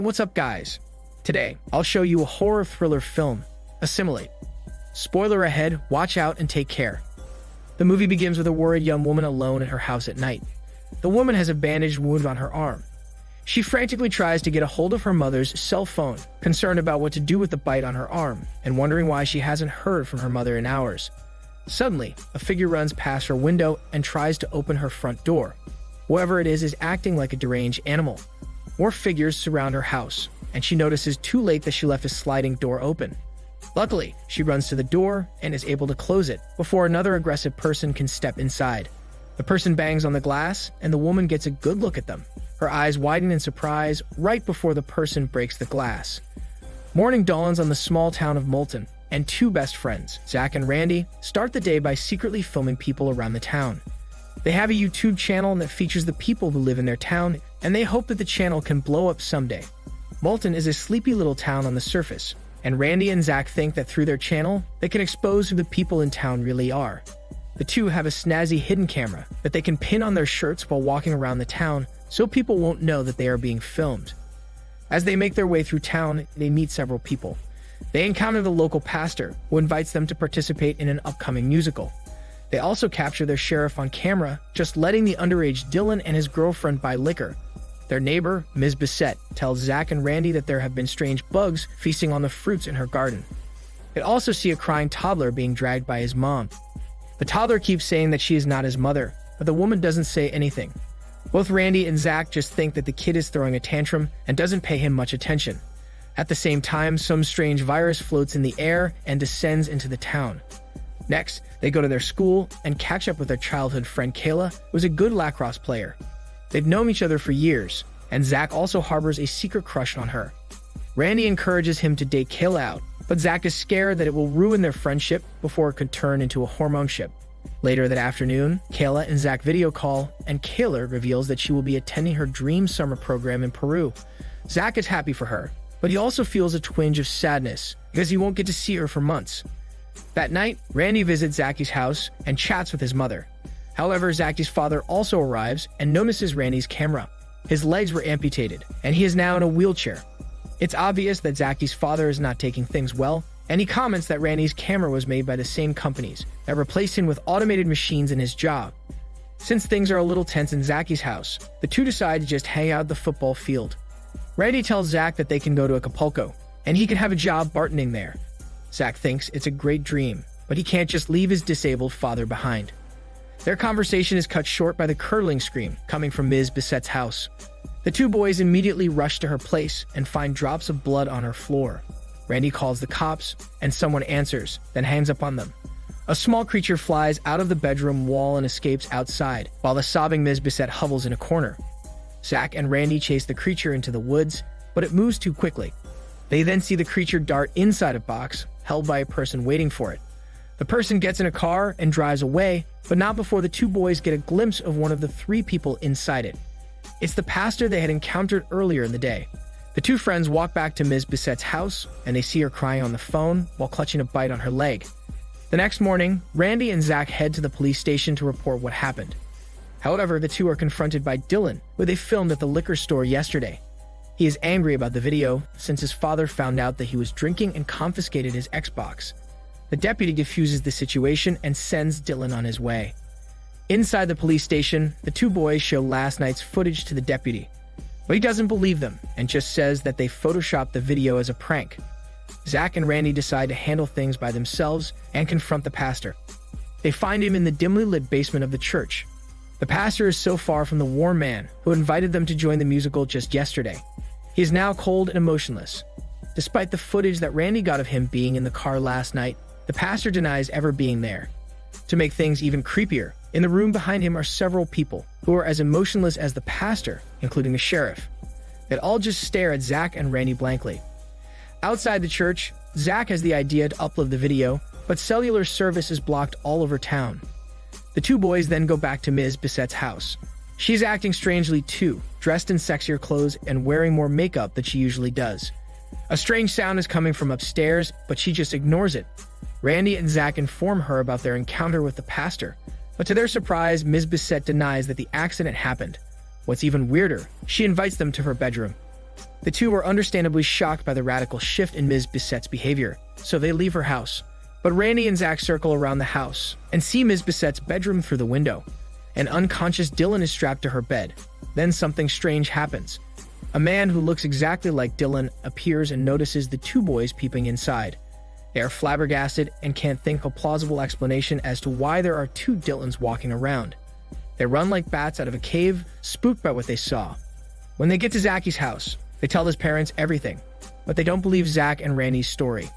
What's up, guys? Today, I'll show you a horror thriller film, Assimilate. Spoiler ahead, watch out and take care. The movie begins with a worried young woman alone in her house at night. The woman has a bandaged wound on her arm. She frantically tries to get a hold of her mother's cell phone, concerned about what to do with the bite on her arm, and wondering why she hasn't heard from her mother in hours. Suddenly, a figure runs past her window and tries to open her front door. Whoever it is acting like a deranged animal. More figures surround her house, and she notices too late that she left a sliding door open. Luckily, she runs to the door and is able to close it before another aggressive person can step inside. The person bangs on the glass, and the woman gets a good look at them. Her eyes widen in surprise right before the person breaks the glass. Morning dawns on the small town of Moulton, and two best friends, Zach and Randy, start the day by secretly filming people around the town. They have a YouTube channel that features the people who live in their town, and they hope that the channel can blow up someday. Moulton is a sleepy little town on the surface, and Randy and Zach think that through their channel, they can expose who the people in town really are. The two have a snazzy hidden camera that they can pin on their shirts while walking around the town so people won't know that they are being filmed. As they make their way through town, they meet several people. They encounter the local pastor, who invites them to participate in an upcoming musical. They also capture their sheriff on camera, just letting the underage Dylan and his girlfriend buy liquor. Their neighbor, Ms. Bissett, tells Zach and Randy that there have been strange bugs feasting on the fruits in her garden. They also see a crying toddler being dragged by his mom. The toddler keeps saying that she is not his mother, but the woman doesn't say anything. Both Randy and Zach just think that the kid is throwing a tantrum and doesn't pay him much attention. At the same time, some strange virus floats in the air and descends into the town. Next, they go to their school and catch up with their childhood friend Kayla, who is a good lacrosse player. They've known each other for years, and Zach also harbors a secret crush on her. Randy encourages him to date Kayla out, but Zach is scared that it will ruin their friendship before it could turn into a hormone ship. Later that afternoon, Kayla and Zach video call, and Kayla reveals that she will be attending her dream summer program in Peru. Zach is happy for her, but he also feels a twinge of sadness because he won't get to see her for months. That night, Randy visits Zachy's house and chats with his mother. However, Zachy's father also arrives and notices Randy's camera. His legs were amputated, and he is now in a wheelchair. It's obvious that Zachy's father is not taking things well, and he comments that Randy's camera was made by the same companies that replaced him with automated machines in his job. Since things are a little tense in Zachy's house, the two decide to just hang out at the football field. Randy tells Zach that they can go to Acapulco, and he can have a job bartending there. Zach thinks it's a great dream, but he can't just leave his disabled father behind. Their conversation is cut short by the curdling scream coming from Ms. Bissett's house. The two boys immediately rush to her place and find drops of blood on her floor. Randy calls the cops, and someone answers, then hangs up on them. A small creature flies out of the bedroom wall and escapes outside, while the sobbing Ms. Bissett hovels in a corner. Zach and Randy chase the creature into the woods, but it moves too quickly. They then see the creature dart inside a box, held by a person waiting for it. The person gets in a car and drives away, but not before the two boys get a glimpse of one of the three people inside it. It's the pastor they had encountered earlier in the day. The two friends walk back to Ms. Bissett's house, and they see her crying on the phone while clutching a bite on her leg. The next morning, Randy and Zach head to the police station to report what happened. However, the two are confronted by Dylan, who they filmed at the liquor store yesterday. He is angry about the video since his father found out that he was drinking and confiscated his Xbox. The deputy diffuses the situation and sends Dylan on his way. Inside the police station, the two boys show last night's footage to the deputy, but he doesn't believe them and just says that they photoshopped the video as a prank. Zach and Randy decide to handle things by themselves and confront the pastor. They find him in the dimly lit basement of the church. The pastor is so far from the warm man who invited them to join the musical just yesterday. He is now cold and emotionless. Despite the footage that Randy got of him being in the car last night, the pastor denies ever being there. To make things even creepier, in the room behind him are several people who are as emotionless as the pastor, including the sheriff. They all just stare at Zach and Randy blankly. Outside the church, Zach has the idea to upload the video, but cellular service is blocked all over town. The two boys then go back to Ms. Bissett's house. She's acting strangely too, dressed in sexier clothes and wearing more makeup than she usually does. A strange sound is coming from upstairs, but she just ignores it. Randy and Zach inform her about their encounter with the pastor, but to their surprise, Ms. Bissett denies that the accident happened. What's even weirder, she invites them to her bedroom. The two are understandably shocked by the radical shift in Ms. Bissette's behavior, so they leave her house. But Randy and Zach circle around the house and see Ms. Bissette's bedroom through the window. An unconscious Dylan is strapped to her bed. Then something strange happens. A man who looks exactly like Dylan appears and notices the two boys peeping inside. They are flabbergasted and can't think of a plausible explanation as to why there are two Dylans walking around. They run like bats out of a cave, spooked by what they saw. When they get to Zachy's house, they tell his parents everything, but they don't believe Zach and Randy's story.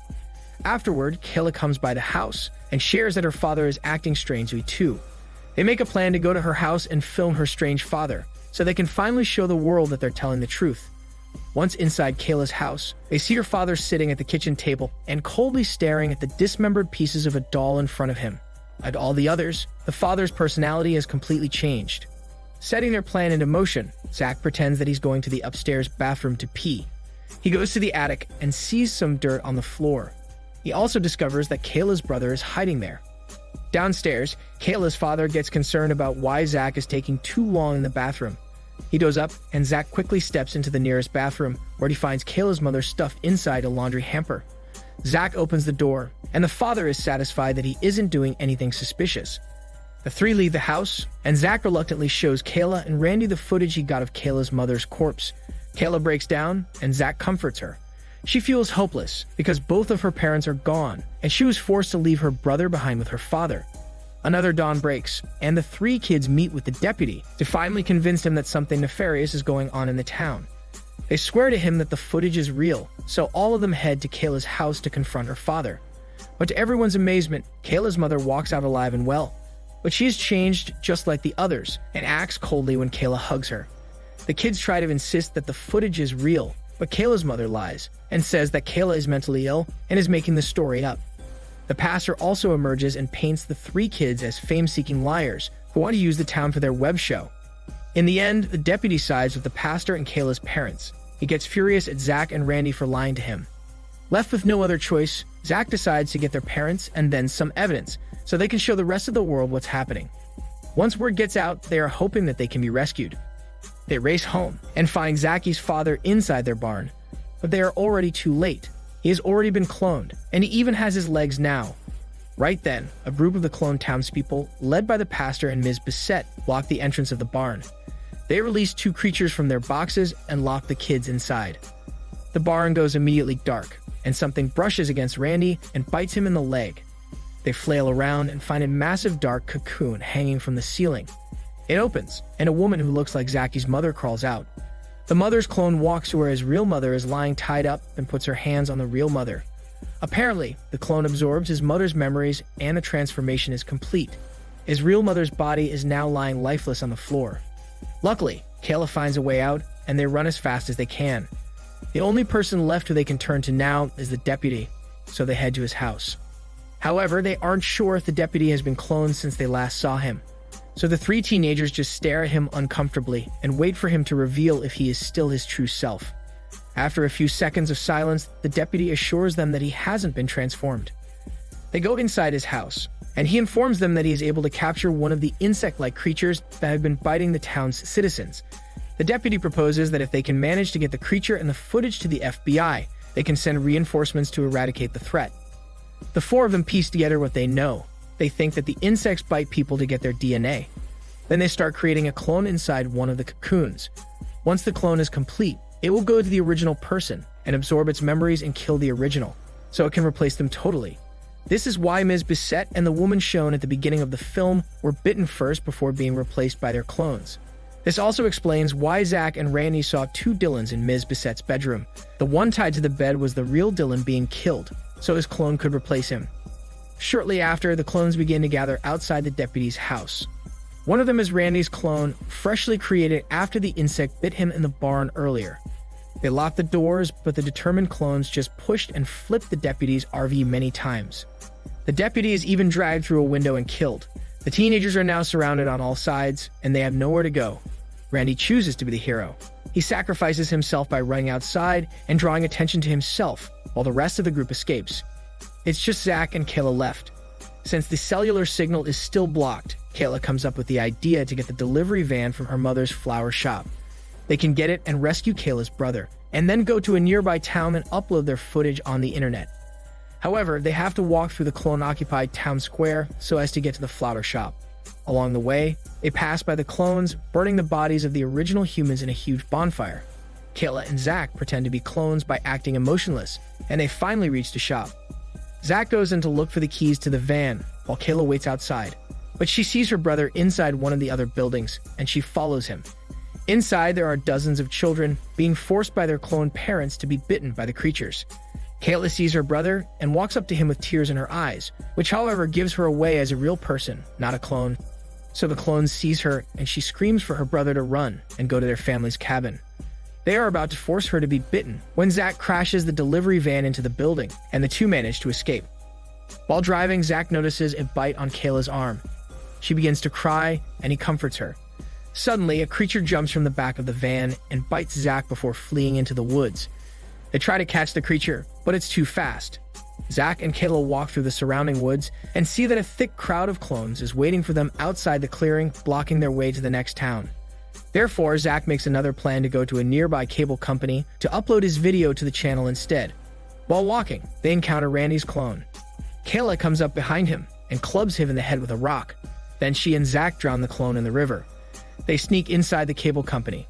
Afterward, Kayla comes by the house and shares that her father is acting strangely too. They make a plan to go to her house and film her strange father, so they can finally show the world that they're telling the truth. Once inside Kayla's house, they see her father sitting at the kitchen table and coldly staring at the dismembered pieces of a doll in front of him. Like all the others, the father's personality has completely changed. Setting their plan into motion, Zach pretends that he's going to the upstairs bathroom to pee. He goes to the attic and sees some dirt on the floor. He also discovers that Kayla's brother is hiding there. Downstairs, Kayla's father gets concerned about why Zach is taking too long in the bathroom. He does up, and Zach quickly steps into the nearest bathroom, where he finds Kayla's mother stuffed inside a laundry hamper. Zach opens the door, and the father is satisfied that he isn't doing anything suspicious. The three leave the house, and Zach reluctantly shows Kayla and Randy the footage he got of Kayla's mother's corpse. Kayla breaks down, and Zach comforts her. She feels hopeless because both of her parents are gone, and she was forced to leave her brother behind with her father. Another dawn breaks, and the three kids meet with the deputy to finally convince him that something nefarious is going on in the town. They swear to him that the footage is real, so all of them head to Kayla's house to confront her father. But to everyone's amazement, Kayla's mother walks out alive and well. But she has changed just like the others, and acts coldly when Kayla hugs her. The kids try to insist that the footage is real, but Kayla's mother lies and says that Kayla is mentally ill and is making the story up. The pastor also emerges and paints the three kids as fame-seeking liars who want to use the town for their web show. In the end, the deputy sides with the pastor and Kayla's parents. He gets furious at Zach and Randy for lying to him. Left with no other choice, Zach decides to get their parents and then some evidence so they can show the rest of the world what's happening. Once word gets out, they are hoping that they can be rescued. They race home and find Zachy's father inside their barn, but they are already too late. He has already been cloned, and he even has his legs now. Right then, a group of the cloned townspeople, led by the pastor and Ms. Bissette, block the entrance of the barn. They release two creatures from their boxes and lock the kids inside. The barn goes immediately dark, and something brushes against Randy and bites him in the leg. They flail around and find a massive dark cocoon hanging from the ceiling. It opens, and a woman who looks like Zachy's mother crawls out. The mother's clone walks to where his real mother is lying tied up and puts her hands on the real mother. Apparently, the clone absorbs his mother's memories and the transformation is complete. His real mother's body is now lying lifeless on the floor. Luckily, Kayla finds a way out, and they run as fast as they can. The only person left who they can turn to now is the deputy, so they head to his house. However, they aren't sure if the deputy has been cloned since they last saw him. So the three teenagers just stare at him uncomfortably and wait for him to reveal if he is still his true self. After a few seconds of silence, the deputy assures them that he hasn't been transformed. They go inside his house, and he informs them that he is able to capture one of the insect-like creatures that have been biting the town's citizens. The deputy proposes that if they can manage to get the creature and the footage to the FBI, they can send reinforcements to eradicate the threat. The four of them piece together what they know. They think that the insects bite people to get their DNA. Then they start creating a clone inside one of the cocoons. Once the clone is complete, it will go to the original person and absorb its memories and kill the original, so it can replace them totally. This is why Ms. Bissette and the woman shown at the beginning of the film were bitten first before being replaced by their clones. This also explains why Zach and Randy saw two Dylans in Ms. Bissette's bedroom. The one tied to the bed was the real Dylan being killed, so his clone could replace him. Shortly after, the clones begin to gather outside the deputy's house. One of them is Randy's clone, freshly created after the insect bit him in the barn earlier. They locked the doors, but the determined clones just pushed and flipped the deputy's RV many times. The deputy is even dragged through a window and killed. The teenagers are now surrounded on all sides, and they have nowhere to go. Randy chooses to be the hero. He sacrifices himself by running outside and drawing attention to himself, while the rest of the group escapes. It's just Zach and Kayla left. Since the cellular signal is still blocked, Kayla comes up with the idea to get the delivery van from her mother's flower shop. They can get it and rescue Kayla's brother, and then go to a nearby town and upload their footage on the internet. However, they have to walk through the clone-occupied town square so as to get to the flower shop. Along the way, they pass by the clones, burning the bodies of the original humans in a huge bonfire. Kayla and Zach pretend to be clones by acting emotionless, and they finally reach the shop. Zach goes in to look for the keys to the van, while Kayla waits outside. But she sees her brother inside one of the other buildings, and she follows him. Inside, there are dozens of children being forced by their clone parents to be bitten by the creatures. Kayla sees her brother and walks up to him with tears in her eyes, which however gives her away as a real person, not a clone. So the clone sees her and she screams for her brother to run and go to their family's cabin. They are about to force her to be bitten when Zach crashes the delivery van into the building, and the two manage to escape. While driving, Zach notices a bite on Kayla's arm. She begins to cry, and he comforts her. Suddenly, a creature jumps from the back of the van and bites Zach before fleeing into the woods. They try to catch the creature, but it's too fast. Zach and Kayla walk through the surrounding woods and see that a thick crowd of clones is waiting for them outside the clearing, blocking their way to the next town. Therefore, Zach makes another plan to go to a nearby cable company to upload his video to the channel instead. While walking, they encounter Randy's clone. Kayla comes up behind him and clubs him in the head with a rock. Then she and Zach drown the clone in the river. They sneak inside the cable company.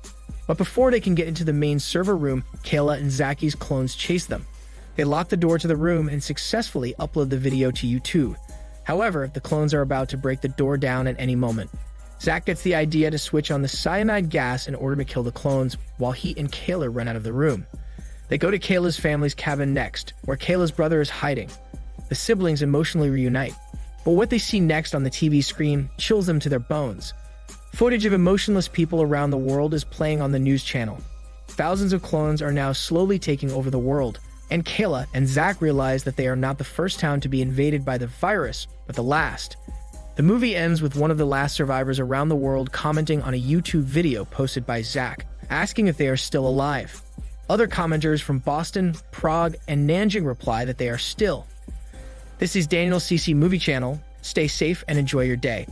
But before they can get into the main server room, Kayla and Zacky's clones chase them. They lock the door to the room and successfully upload the video to YouTube. However, the clones are about to break the door down at any moment. Zach gets the idea to switch on the cyanide gas in order to kill the clones, while he and Kayla run out of the room. They go to Kayla's family's cabin next, where Kayla's brother is hiding. The siblings emotionally reunite, but what they see next on the TV screen chills them to their bones. Footage of emotionless people around the world is playing on the news channel. Thousands of clones are now slowly taking over the world, and Kayla and Zach realize that they are not the first town to be invaded by the virus, but the last. The movie ends with one of the last survivors around the world commenting on a YouTube video posted by Zach, asking if they are still alive. Other commenters from Boston, Prague, and Nanjing reply that they are still. This is Daniel CC Movie Channel. Stay safe and enjoy your day.